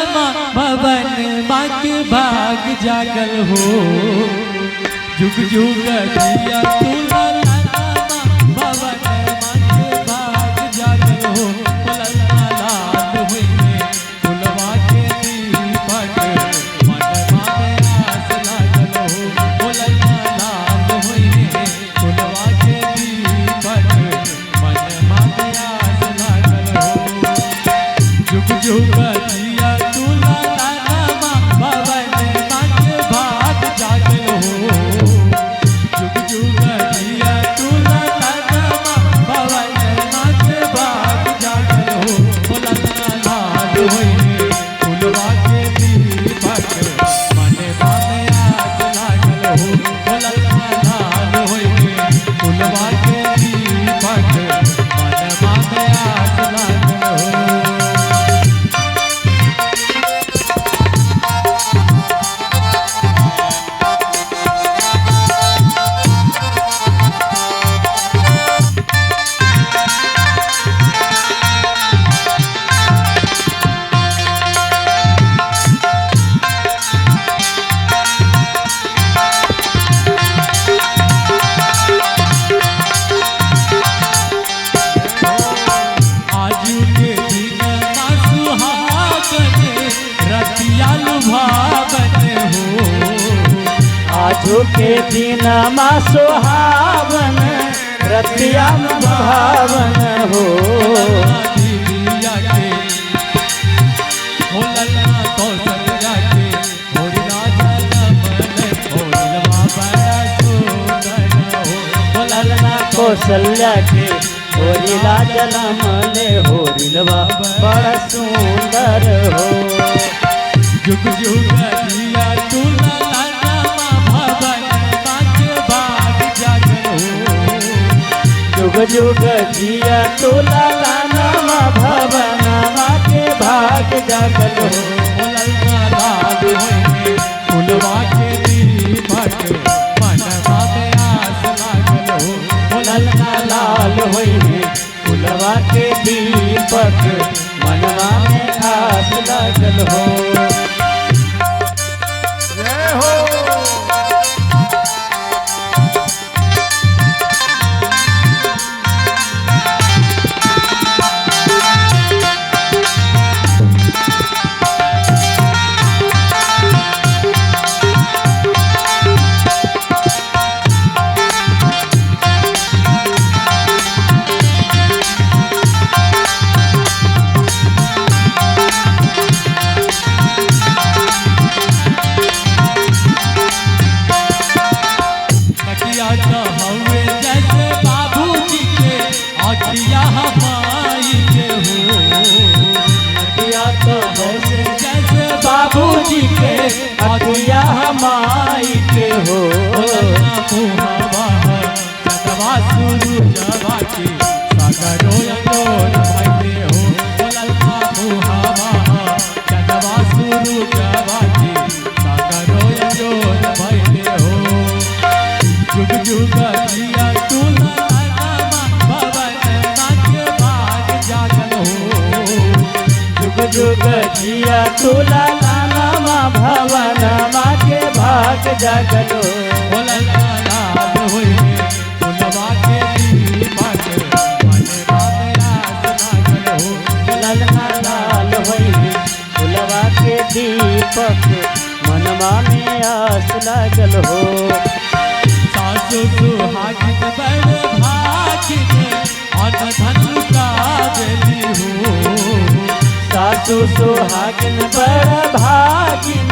भवन माक भाग जागल हो जुग जुग दिया तुला भवन माक भाग जागल हो लाल हुई फुलवा के दीपक मन माने आस लागल हो लाल हुई फुलवा के दीपक मन माने आस लागल हो जुग जुग आजो के दिन मा सुहावन रतिया भावन हो कौशल्या के होरिला जन्म ले होरिलवा बड़ा सुंदर हो जुग जुग दिया तुला जुग जुग जिया तुला नामा भवनमा के भाग जागल हो लाल फुलवा के दीपक मनवा में आस लागल हो लाल होई फुलवा के दीपक मनवा में आस लागल हो जय हो बाबूजी के अतिया माई के हो चंदवा सुरु जवा की सागरो अंगोर भाई हो ललका मुहावा चंदवा सुरु जवा की सागरो अंगोर भाई हो जुग जुग दिया तुला भवन नाच भाग जागल हो जुग जुग जिया तुला नामा भवनमा के भाग जागल हो लाल हुई फुलवा के दीपक मनवा में आस लागल हो लाल होई फुलवा के दीपक मनवा में आस लागल हो सासु सुहागिन बड़ भागिन अन धन लुटा देली हो सासु सुहागिन बड़ भागिन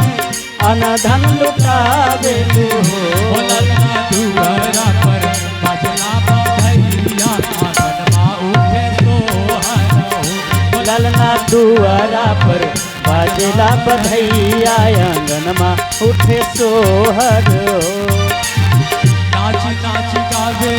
अन धन लुटा देलू हो दुआरा पर बजला बधैया आंगनमा उठे सोहर हो ललना दुआरा पर बाजला बधैया आंगनमा उठे सोहर हो नाच नाच गावे